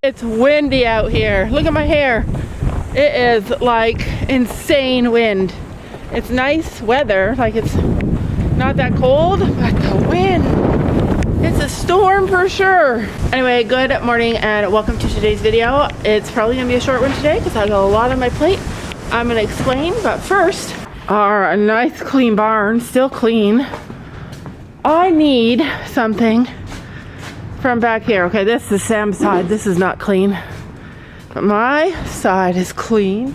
It's windy out here. Look at my hair. It is like insane wind. It's nice weather, like it's not that cold, but the wind, it's a storm for sure. Anyway, good morning and welcome to today's video. It's probably gonna be a short one today because I got a lot on my plate. I'm gonna explain, but first, our nice clean barn, still clean. I need something from back here. Okay, this is Sam's side. This is not clean. But my side is clean.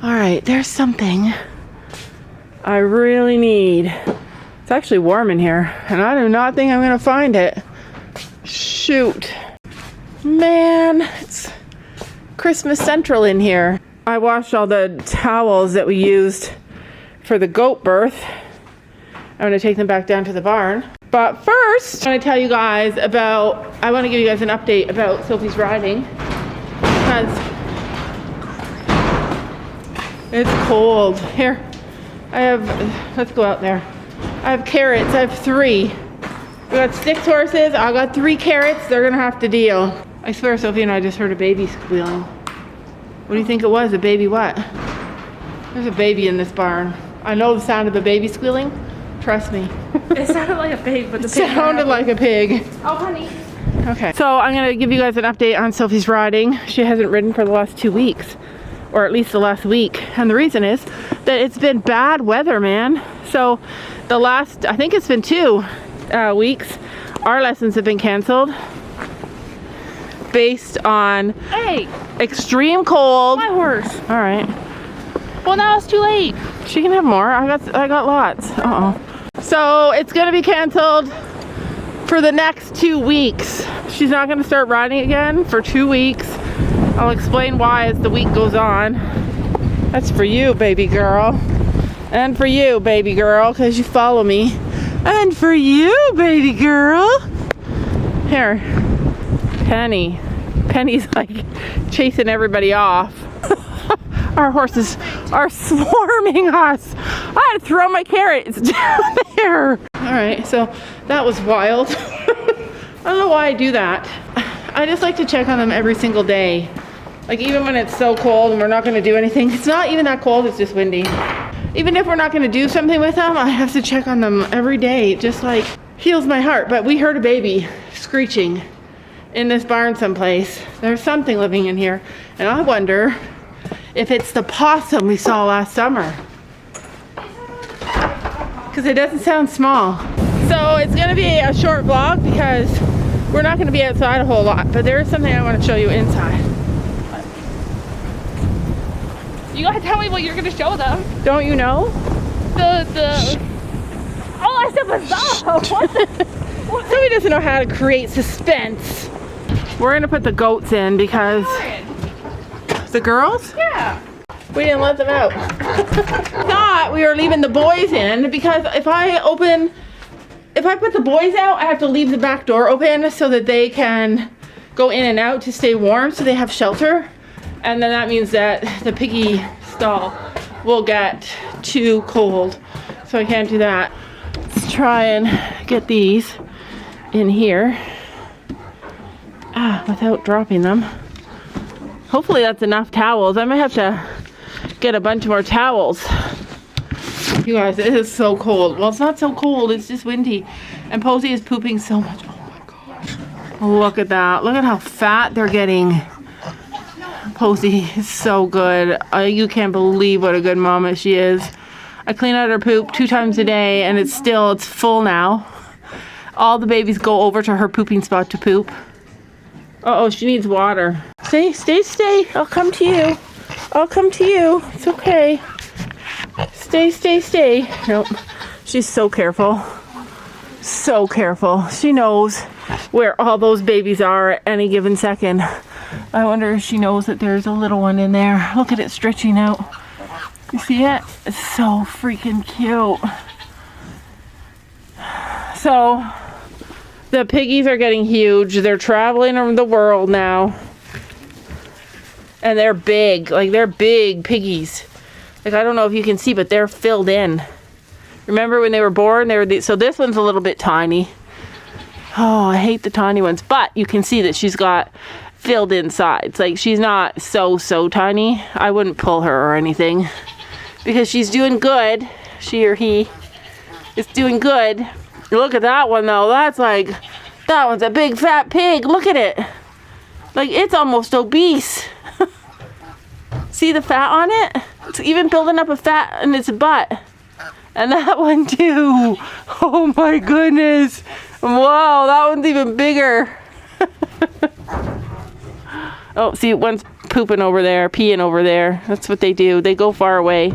All right, there's something I really need. It's actually warm in here, and I do not think I'm gonna find it. Shoot. Man, it's Christmas Central in here. I washed all the towels that we used for the goat birth. I'm gonna take them back down to the barn. But first, I want to tell you guys about, I want to give you guys an update about Sophie's riding. Because it's cold. Here, I have, let's go out there. I have carrots, I have 3. We got 6 horses, I got 3 carrots, they're gonna have to deal. I swear Sophie and I just heard a baby squealing. What do you think it was? A baby what? There's a baby in this barn. I know the sound of a baby squealing. Trust me. It sounded like a pig, but the pig sounded like a pig. Oh, honey. Okay, so I'm gonna give you guys an update on Sophie's riding. She hasn't ridden for the last 2 weeks, or at least the last week. And the reason is that it's been bad weather, man. So the last, I think it's been 2 weeks, our lessons have been canceled based on extreme cold. My horse. All right. Well, now it's too late. She can have more. I got lots. Uh-oh. So it's gonna be canceled for the next 2 weeks. She's not gonna start riding again for 2 weeks. I'll explain why as the week goes on. That's for you, baby girl. And for you, baby girl, because you follow me. And for you, baby girl. Here, Penny. Penny's like chasing everybody off. Our horses are swarming us. I had to throw my carrots down there. All right, so that was wild. I don't know why I do that. I just like to check on them every single day. Like even when it's so cold and we're not gonna do anything. It's not even that cold, it's just windy. Even if we're not gonna do something with them, I have to check on them every day. It just like heals my heart. But we heard a baby screeching in this barn someplace. There's something living in here. And I wonder if it's the possum we saw last summer. Because it doesn't sound small. So it's gonna be a short vlog because we're not gonna be outside a whole lot, but there is something I want to show you inside. You gotta tell me what you're gonna show them. Don't you know? All I said was that. What the? Somebody doesn't know how to create suspense. We're gonna put the goats in because the girls? Yeah. We didn't let them out. Thought we were leaving the boys in because if I put the boys out, I have to leave the back door open so that they can go in and out to stay warm so they have shelter. And then that means that the piggy stall will get too cold. So I can't do that. Let's try and get these in here without dropping them. Hopefully that's enough towels. I might have to get a bunch more towels. You guys, it is so cold. Well, it's not so cold, it's just windy. And Posey is pooping so much. Oh my gosh. Look at that. Look at how fat they're getting. Posey is so good. You can't believe what a good mama she is. I clean out her poop 2 times a day and it's full now. All the babies go over to her pooping spot to poop. Uh-oh, she needs water. Stay. I'll come to you. I'll come to you. It's okay. Stay. Nope. She's so careful. So careful. She knows where all those babies are at any given second. I wonder if she knows that there's a little one in there. Look at it stretching out. You see it? It's so freaking cute. So, the piggies are getting huge. They're traveling around the world now. And they're big. Like, they're big piggies. Like, I don't know if you can see, but they're filled in. Remember when they were born? So this one's a little bit tiny. Oh, I hate the tiny ones. But you can see that she's got filled in sides. Like, she's not so tiny. I wouldn't pull her or anything because she's doing good. She or he is doing good. Look at that one though. That's like, that one's a big fat pig. Look at it. Like, it's almost obese. See the fat on it? It's even building up a fat in its butt. And that one too. Oh my goodness. Wow, that one's even bigger. Oh, see, one's pooping over there, peeing over there. That's what they do. They go far away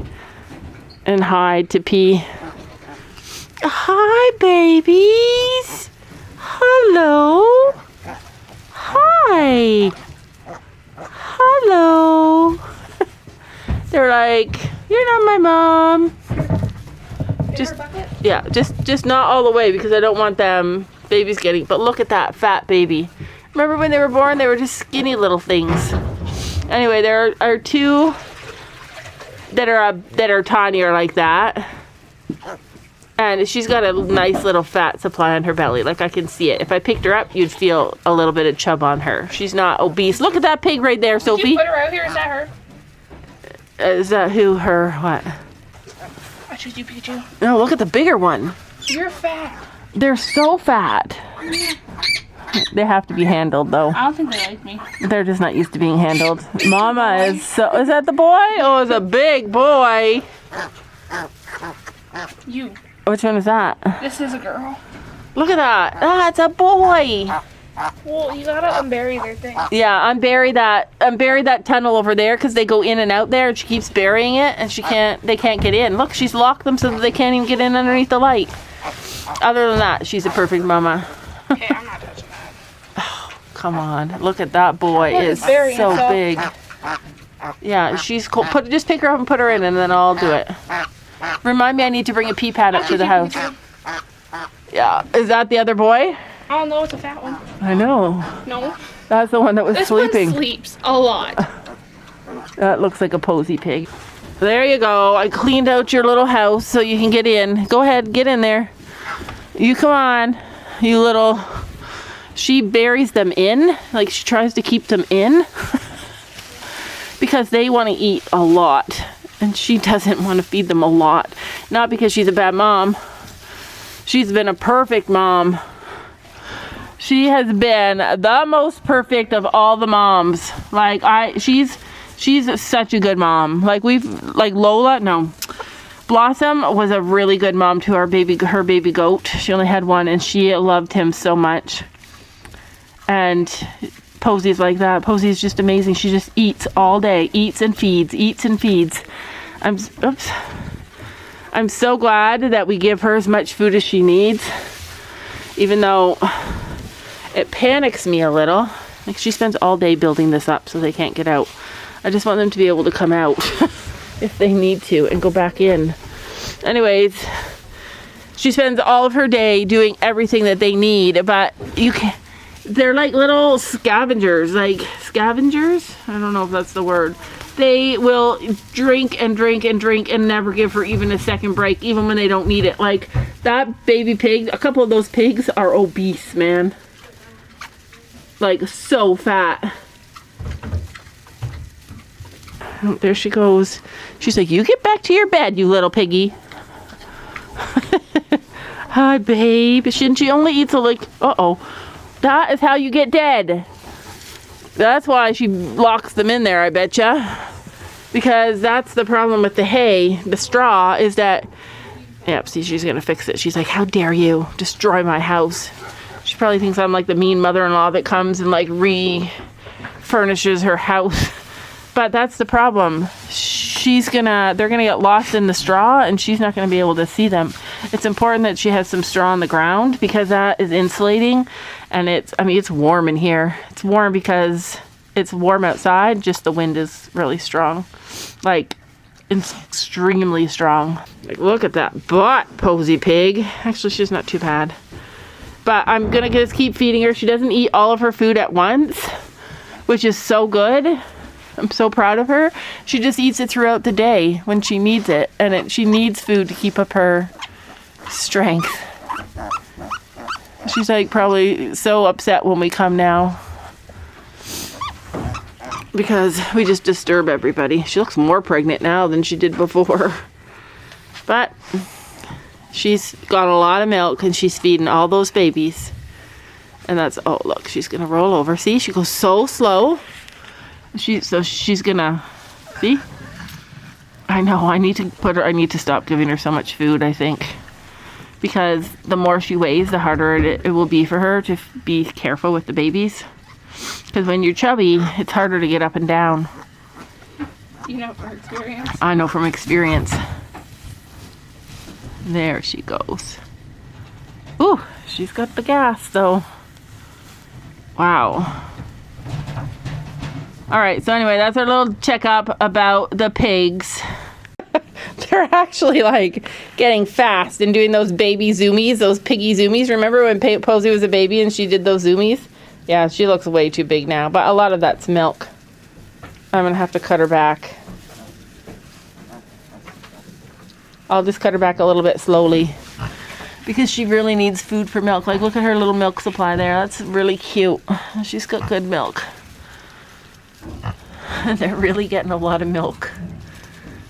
and hide to pee. Hi, babies. Hello. Hi. Hello. They're like, you're not my mom. Just not all the way because I don't want them babies getting. But look at that fat baby. Remember when they were born? They were just skinny little things. Anyway, there are two that are tinier like that, and she's got a nice little fat supply on her belly. Like, I can see it. If I picked her up, you'd feel a little bit of chub on her. She's not obese. Look at that pig right there, Sophie. Did you put her out here? Is that her? Is that who? Her? What? I choose you, Pikachu. No, look at the bigger one. You're fat. They're so fat. They have to be handled though. I don't think they like me. They're just not used to being handled. Mama is so, is that the boy? Oh, it's a big boy. You. Which one is that? This is a girl. Look at that. Ah, it's a boy. Well, you gotta unbury their thing. Yeah, unbury that tunnel over there because they go in and out there and she keeps burying it and they can't get in. Look, she's locked them so that they can't even get in underneath the light. Other than that, she's a perfect mama. Okay, I'm not touching that. Oh, come on. Look at that boy. Look, It's it's burying so itself. big. Yeah, she's cool. Just pick her up and put her in and then I'll do it. Remind me I need to bring a pee pad up to the house. Yeah. Is that the other boy? I don't know, it's a fat one. I know. No. That's the one that was This sleeping. one sleeps a lot. That looks like a posy pig. There you go. I cleaned out your little house so you can get in. Go ahead, get in there. You come on, you little... She buries them in. Like, she tries to keep them in. Because they want to eat a lot. And she doesn't want to feed them a lot. Not because she's a bad mom. She's been a perfect mom. She has been the most perfect of all the moms. Like, she's such a good mom. Like, Blossom was a really good mom to her baby goat. She only had one and she loved him so much. And Posy's like that. Posy's just amazing. She just eats all day. Eats and feeds. Eats and feeds. I'm so glad that we give her as much food as she needs. Even though it panics me a little. Like, she spends all day building this up so they can't get out. I just want them to be able to come out if they need to and go back in. Anyways, she spends all of her day doing everything that they need, but they're like little scavengers. I don't know if that's the word. They will drink and drink and drink and never give her even a second break, even when they don't need it. Like, that baby pig, a couple of those pigs are obese, man. Like, so fat. Oh, there she goes. She's like, you get back to your bed, you little piggy. Hi, babe. Shouldn't she only eat uh-oh. That is how you get dead. That's why she locks them in there, I betcha. Because that's the problem with the hay, the straw, is that... Yep, see, she's gonna fix it. She's like, how dare you destroy my house. She probably thinks I'm like the mean mother-in-law that comes and like refurnishes her house. But that's the problem. They're gonna get lost in the straw and she's not gonna be able to see them. It's important that she has some straw on the ground because that is insulating. And it's warm in here. It's warm because it's warm outside, just the wind is really strong. Like, it's extremely strong. Like, look at that butt, Posy pig. Actually, she's not too bad. But I'm gonna just keep feeding her. She doesn't eat all of her food at once, which is so good. I'm so proud of her. She just eats it throughout the day when she needs it. And she needs food to keep up her strength. She's like probably so upset when we come now. because we just disturb everybody. She looks more pregnant now than she did before. But she's got a lot of milk and she's feeding all those babies. And that's, oh look, she's gonna roll over. See, she goes so slow. So she's gonna, see? I know, I need to stop giving her so much food, I think. Because the more she weighs, the harder it will be for her to be careful with the babies. Because when you're chubby, it's harder to get up and down. You know from experience? I know from experience. There she goes. Ooh, she's got the gas though. Wow. All right, so anyway, that's our little checkup about the pigs. They're actually like getting fast and doing those baby zoomies, those piggy zoomies. Remember when Posey was a baby and she did those zoomies? Yeah, she looks way too big now, but a lot of that's milk. I'm gonna have to cut her back. I'll just cut her back a little bit slowly because she really needs food for milk. Like, look at her little milk supply there. That's really cute. She's got good milk. And they're really getting a lot of milk.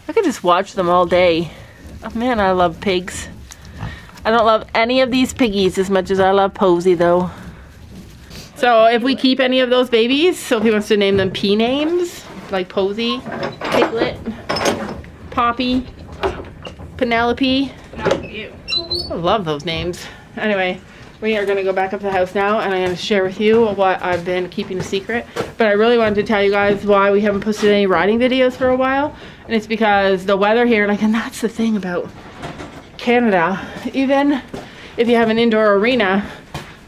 I could just watch them all day. Oh man, I love pigs. I don't love any of these piggies as much as I love Posey though. So if we keep any of those babies, Sophie wants to name them P names, like Posey, Piglet, Poppy, Penelope. Not you. I love those names. Anyway, we are going to go back up to the house now and I'm going to share with you what I've been keeping a secret. But I really wanted to tell you guys why we haven't posted any riding videos for a while. And it's because the weather here, like, and that's the thing about Canada. Even if you have an indoor arena,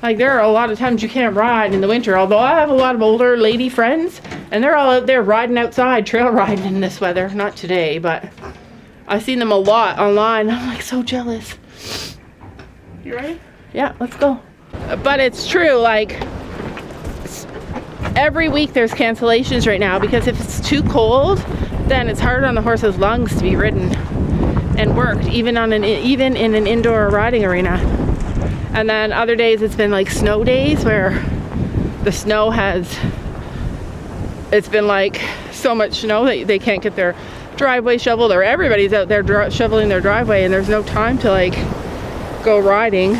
like, there are a lot of times you can't ride in the winter. Although I have a lot of older lady friends and they're all out there riding outside, trail riding in this weather. Not today, but I've seen them a lot online. I'm like so jealous. You ready? Yeah, let's go. But it's true, like, every week there's cancellations right now because if it's too cold, then it's hard on the horse's lungs to be ridden and worked, even in an indoor riding arena. And then other days it's been like snow days where the snow it's been like so much snow that they can't get their driveway shoveled, or everybody's out there shoveling their driveway and there's no time to like go riding.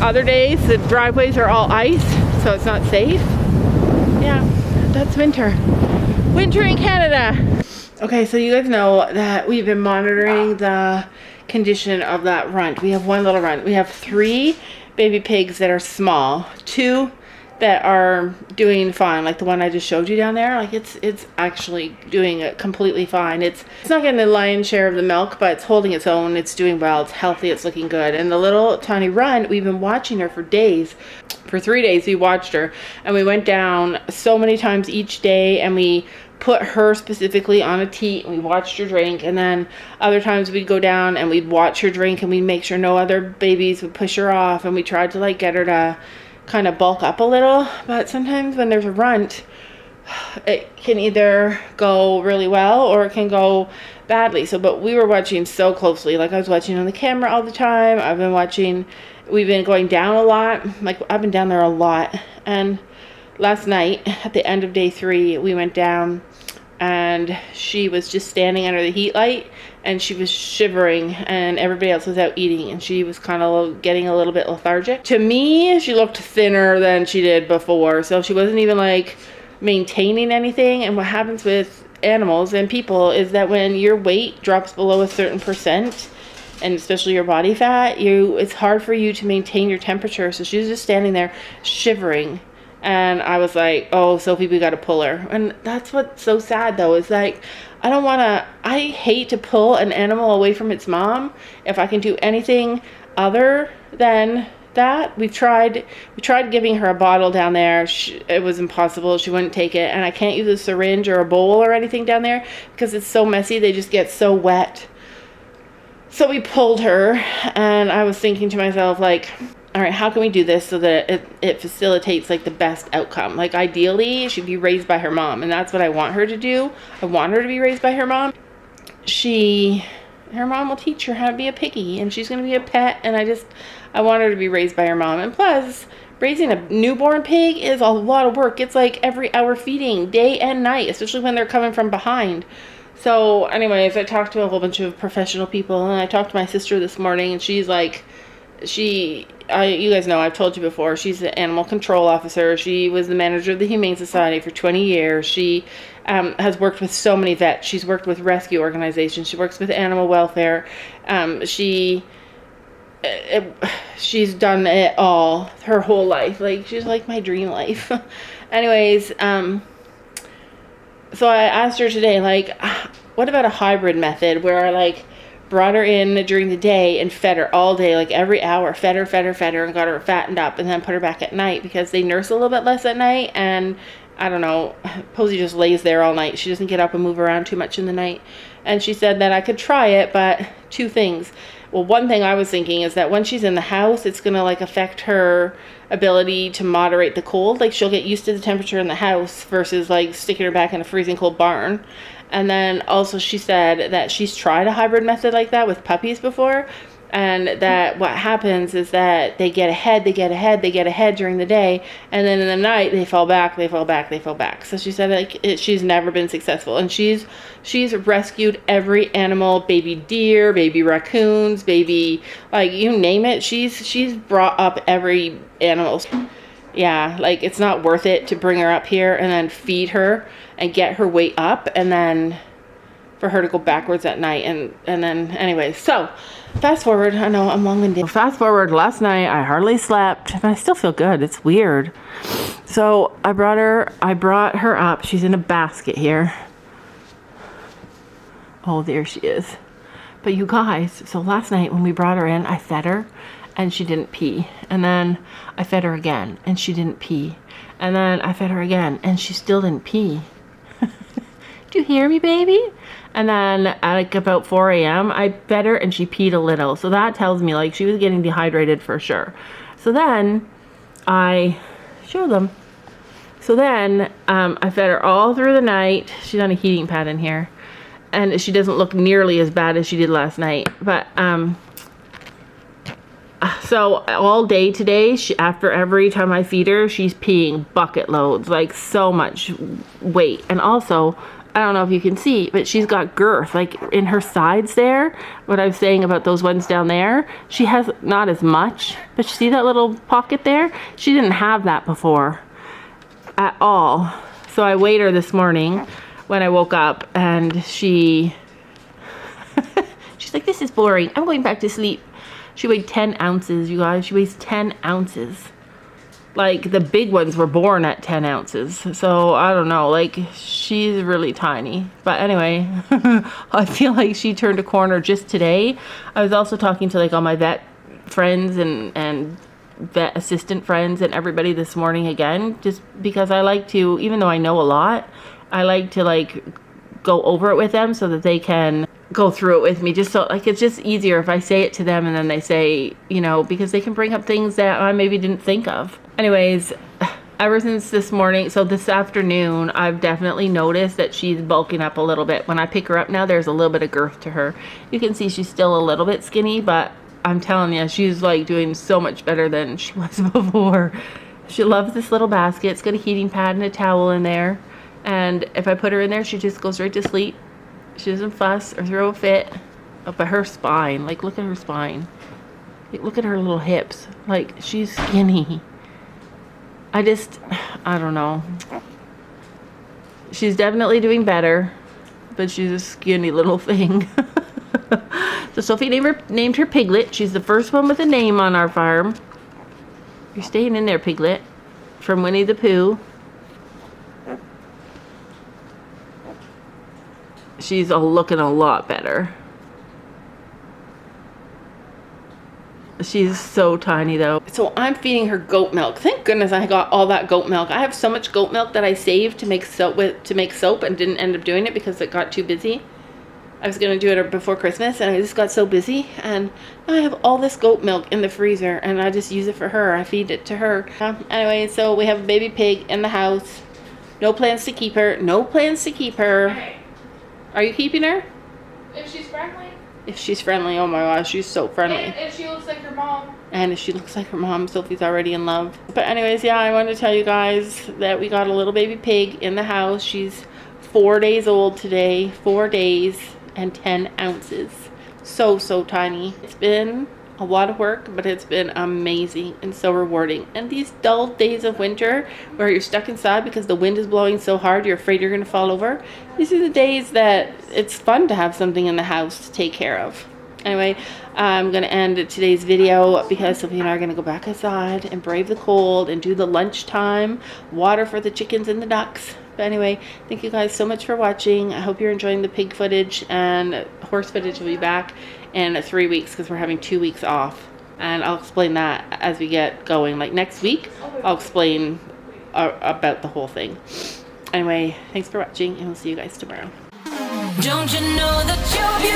Other days the driveways are all ice, so it's not safe. Yeah, that's winter. Winter in Canada. Okay, so you guys know that we've been monitoring the condition of that runt. We have one little runt. We have 3 baby pigs that are small, 2 that are doing fine, like the one I just showed you down there. Like, it's actually doing it completely fine. It's not getting the lion's share of the milk, but it's holding its own. It's doing well. It's healthy. It's looking good. And the little tiny runt, we've been watching her for days. For 3 days we watched her, and we went down so many times each day, and we put her specifically on a teat and we watched her drink. And then other times we'd go down and we'd watch her drink and we'd make sure no other babies would push her off, and we tried to like get her to kind of bulk up a little. But sometimes when there's a runt, it can either go really well or it can go badly. So, but we were watching so closely. Like, I was watching on the camera all the time. We've been going down a lot. Like, I've been down there a lot. And last night at the end of day 3, we went down and she was just standing under the heat light and she was shivering, and everybody else was out eating and she was kind of getting a little bit lethargic. To me, she looked thinner than she did before, so she wasn't even like maintaining anything. And what happens with animals and people is that when your weight drops below a certain percent, and especially your body fat, it's hard for you to maintain your temperature. So she was just standing there shivering. And I was like, oh, Sophie, we got to pull her. And that's what's so sad, though, is like, I hate to pull an animal away from its mom if I can do anything other than that. We tried giving her a bottle down there. It was impossible. She wouldn't take it. And I can't use a syringe or a bowl or anything down there because it's so messy. They just get so wet. So we pulled her, and I was thinking to myself, like, all right, how can we do this so that it facilitates like the best outcome? Like, ideally, she'd be raised by her mom, and that's what I want her to do. I want her to be raised by her mom. Her mom will teach her how to be a piggy, and she's going to be a pet, and I want her to be raised by her mom. And plus, raising a newborn pig is a lot of work. It's like every hour feeding, day and night, especially when they're coming from behind. So anyways, I talked to a whole bunch of professional people, and I talked to my sister this morning, and she's like, you guys know, I've told you before, she's an animal control officer. She was the manager of the Humane Society for 20 years. She has worked with so many vets. She's worked with rescue organizations. She works with animal welfare. She's done it all her whole life. Like, she's like my dream life. Anyways, so I asked her today, like, what about a hybrid method where I like brought her in during the day and fed her all day, like every hour, fed her, and got her fattened up, and then put her back at night, because they nurse a little bit less at night. And I don't know, Posey just lays there all night. She doesn't get up and move around too much in the night. And she said that I could try it, but two things. Well, one thing I was thinking is that when she's in the house, it's going to like affect her ability to moderate the cold. Like, she'll get used to the temperature in the house versus like sticking her back in a freezing cold barn. And then also she said that she's tried a hybrid method like that with puppies before, and that what happens is that they get ahead during the day, and then in the night they fall back. So she said like she's never been successful, and she's rescued every animal, baby deer, baby raccoons, baby, like, you name it. She's brought up every animal. Yeah, like, it's not worth it to bring her up here and then feed her and get her weight up, and then for her to go backwards at night. And then anyways, so fast forward, I know I'm long-winded. Fast forward, last night I hardly slept, but I still feel good. It's weird. So I brought her up. She's in a basket here. Oh, there she is. But you guys, so last night when we brought her in, I fed her and she didn't pee. And then I fed her again and she didn't pee. And then I fed her again and she still didn't pee. Do you hear me, baby? And then at like about 4 a.m. I fed her and she peed a little. So that tells me like she was getting dehydrated for sure. So then I showed them. So then I fed her all through the night. She's on a heating pad in here. And she doesn't look nearly as bad as she did last night. But so all day today, after every time I feed her, she's peeing bucket loads, like so much weight. And also, I don't know if you can see, but she's got girth, like in her sides there. What I was saying about those ones down there, she has not as much, but you see that little pocket there? She didn't have that before at all. So I weighed her this morning when I woke up, and she's like, this is boring. I'm going back to sleep. She weighed 10 ounces, you guys. She weighs 10 ounces. Like, the big ones were born at 10 ounces. So, I don't know. Like, she's really tiny. But anyway, I feel like she turned a corner just today. I was also talking to, like, all my vet friends and vet assistant friends and everybody this morning again. Just because I like to, even though I know a lot, I like to, like, go over it with them so that they can go through it with me, just so like it's just easier if I say it to them and then they say, you know, because they can bring up things that I maybe didn't think of. Anyways, ever since this morning, so this afternoon, I've definitely noticed that she's bulking up a little bit. When I pick her up now, there's a little bit of girth to her. You can see she's still a little bit skinny, but I'm telling you, she's like doing so much better than she was before. She loves this little basket. It's got a heating pad and a towel in there. And if I put her in there, she just goes right to sleep. She doesn't fuss or throw a fit. Oh, but her spine, like, look at her spine. Look at her little hips. Like, she's skinny. I don't know. She's definitely doing better, but she's a skinny little thing. So Sophie named her Piglet. She's the first one with a name on our farm. You're staying in there, Piglet. From Winnie the Pooh. She's looking a lot better. She's so tiny though. So I'm feeding her goat milk. Thank goodness I got all that goat milk. I have so much goat milk that I saved to make soap and didn't end up doing it because it got too busy. I was gonna do it before Christmas and I just got so busy, and I have all this goat milk in the freezer and I just use it for her. I feed it to her. Anyway, so we have a baby pig in the house. No plans to keep her. No plans to keep her. Okay. Are you keeping her? If she's friendly. If she's friendly, oh my gosh, she's so friendly. And if she looks like her mom. And if she looks like her mom, Sophie's already in love. But anyways, yeah, I wanted to tell you guys that we got a little baby pig in the house. She's 4 days old today. 4 days and 10 ounces. So tiny. It's been a lot of work, but it's been amazing and so rewarding. And these dull days of winter where you're stuck inside because the wind is blowing so hard you're afraid you're going to fall over, these are the days that it's fun to have something in the house to take care of. Anyway, I'm going to end today's video because Sophie and I are going to go back outside and brave the cold and do the lunchtime water for the chickens and the ducks. But anyway, thank you guys so much for watching. I hope you're enjoying the pig footage, and horse footage will be back in 3 weeks because we're having 2 weeks off. And I'll explain that as we get going. Like next week, I'll explain about the whole thing. Anyway, thanks for watching, and we'll see you guys tomorrow. Don't you know that you're beautiful?